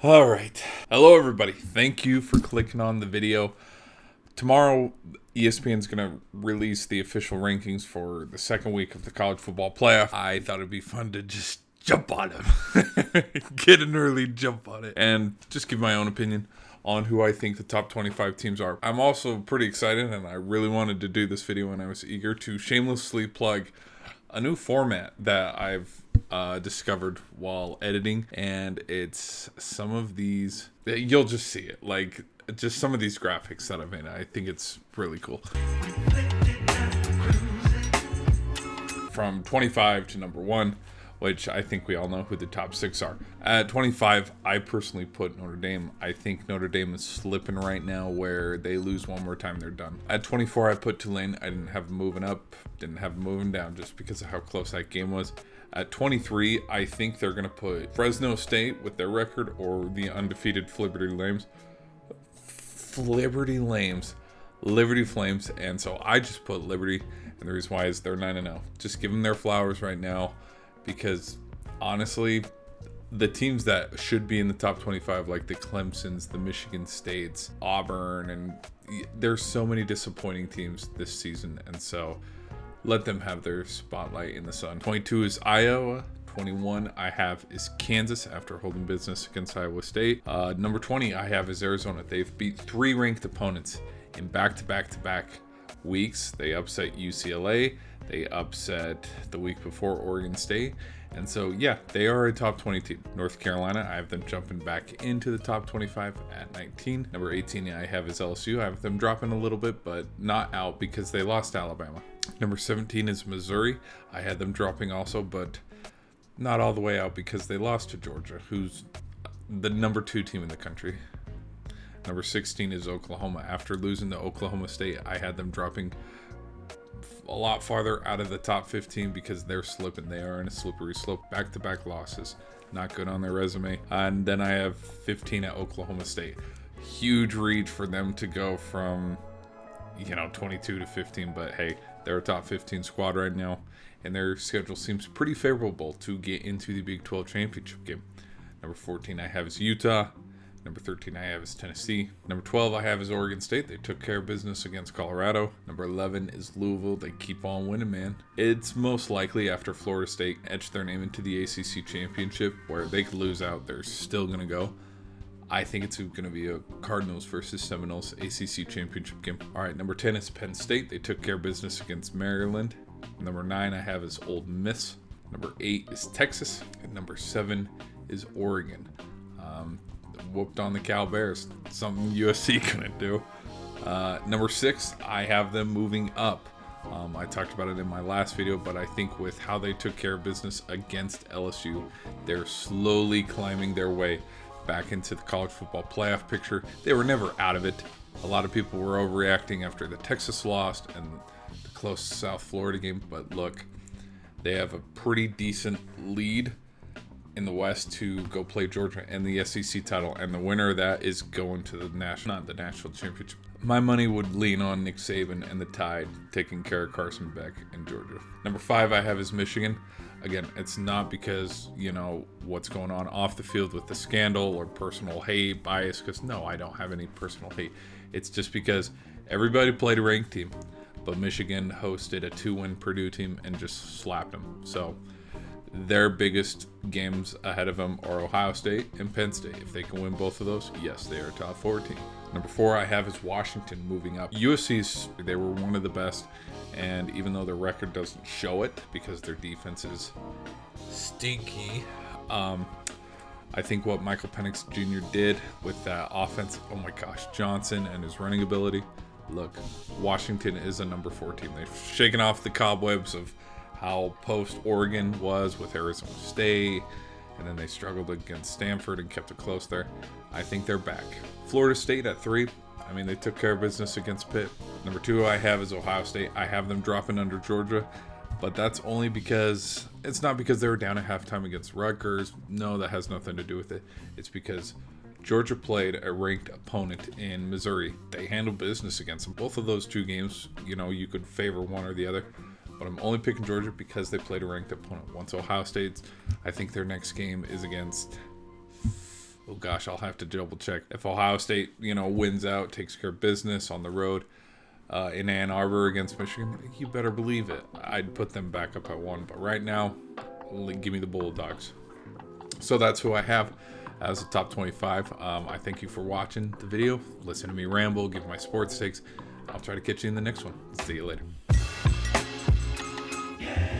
All right. Hello, everybody. Thank you for clicking on the video. Tomorrow, ESPN's going to release the official rankings for the second week of the college football playoff. I thought it'd be fun to just jump on it. Get an early jump on it. And just give my own opinion on who I think the top 25 teams are. I'm also pretty excited, and I really wanted to do this video, and I was eager to shamelessly plug a new format that I've discovered while editing, and it's some of these, you'll just see it, like just some of these graphics that I've made. I think it's really cool. From 25 to number 1, which I think we all know who the top 6 are. At 25, I personally put Notre Dame. I think Notre Dame is slipping right now where they lose one more time, they're done. At 24, I put Tulane. I didn't have them moving up, didn't have them moving down just because of how close that game was. At 23, I think they're going to put Fresno State with their record or the undefeated Liberty Flames. And so I just put Liberty, and the reason why is they're 9-0. Just give them their flowers right now, because honestly, the teams that should be in the top 25, like the Clemsons, the Michigan States, Auburn, and there's so many disappointing teams this season, and so let them have their spotlight in the sun. 22 is Iowa. 21 I have is Kansas after holding business against Iowa State. Number 20 I have is Arizona. They've beat 3 ranked opponents in back-to-back weeks. They upset UCLA. They upset the week before Oregon State. And so, yeah, they are a top 20 team. North Carolina, I have them jumping back into the top 25 at 19. Number 18 I have is LSU. I have them dropping a little bit, but not out because they lost to Alabama. Number 17 is Missouri. I had them dropping also, but not all the way out because they lost to Georgia, who's the number 2 team in the country. Number 16 is Oklahoma. After losing to Oklahoma State, I had them dropping a lot farther out of the top 15 because they're slipping. They are in a slippery slope. Back-to-back losses. Not good on their resume. And then I have 15 at Oklahoma State. Huge reach for them to go from, 22 to 15. But hey, they're a top 15 squad right now, and their schedule seems pretty favorable to get into the Big 12 championship game. Number 14 I have is Utah. Number 13 I have is Tennessee. Number 12 I have is Oregon State. They took care of business against Colorado. Number 11 is Louisville. They keep on winning, man. It's most likely after Florida State etched their name into the ACC championship, where they could lose out, they're still going to go. I think it's going to be a Cardinals versus Seminoles ACC championship game. All right, number 10 is Penn State. They took care of business against Maryland. Number 9 I have is Ole Miss. Number 8 is Texas. And number 7 is Oregon. Whooped on the Cal Bears. Something USC couldn't do. Number 6, I have them moving up. I talked about it in my last video, but I think with how they took care of business against LSU, they're slowly climbing their way back into the college football playoff picture. They were never out of it. A lot of people were overreacting after the Texas lost and the close South Florida game, but look, they have a pretty decent lead in the West to go play Georgia and the SEC title, and the winner of that is going to the national championship. My money would lean on Nick Saban and the Tide taking care of Carson Beck in Georgia. Number 5 I have is Michigan. Again, it's not because, what's going on off the field with the scandal or personal hate, bias, because no, I don't have any personal hate. It's just because everybody played a ranked team, but Michigan hosted a 2-win Purdue team and just slapped them. So their biggest games ahead of them are Ohio State and Penn State. If they can win both of those, yes, they are a top 4 team. Number 4 I have is Washington moving up. USC's, they were one of the best, and even though their record doesn't show it because their defense is stinky, I think what Michael Penix Jr. did with that offense, oh my gosh, Johnson and his running ability. Look, Washington is a number 4 team. They've shaken off the cobwebs of how post-Oregon was with Arizona State, and then they struggled against Stanford and kept it close there. I think they're back. Florida State at 3. I mean, they took care of business against Pitt. Number 2 I have is Ohio State. I have them dropping under Georgia, but that's only because it's not because they were down at halftime against Rutgers. No, that has nothing to do with it. It's because Georgia played a ranked opponent in Missouri. They handled business against them. Both of those 2 games, you could favor one or the other. But I'm only picking Georgia because they played a ranked opponent. Once Ohio State's, I think their next game is against, oh gosh, I'll have to double check. If Ohio State, wins out, takes care of business on the road in Ann Arbor against Michigan, you better believe it. I'd put them back up at 1. But right now, give me the Bulldogs. So that's who I have as a top 25. I thank you for watching the video. Listen to me ramble, give my sports takes. I'll try to catch you in the next one. See you later. Yeah.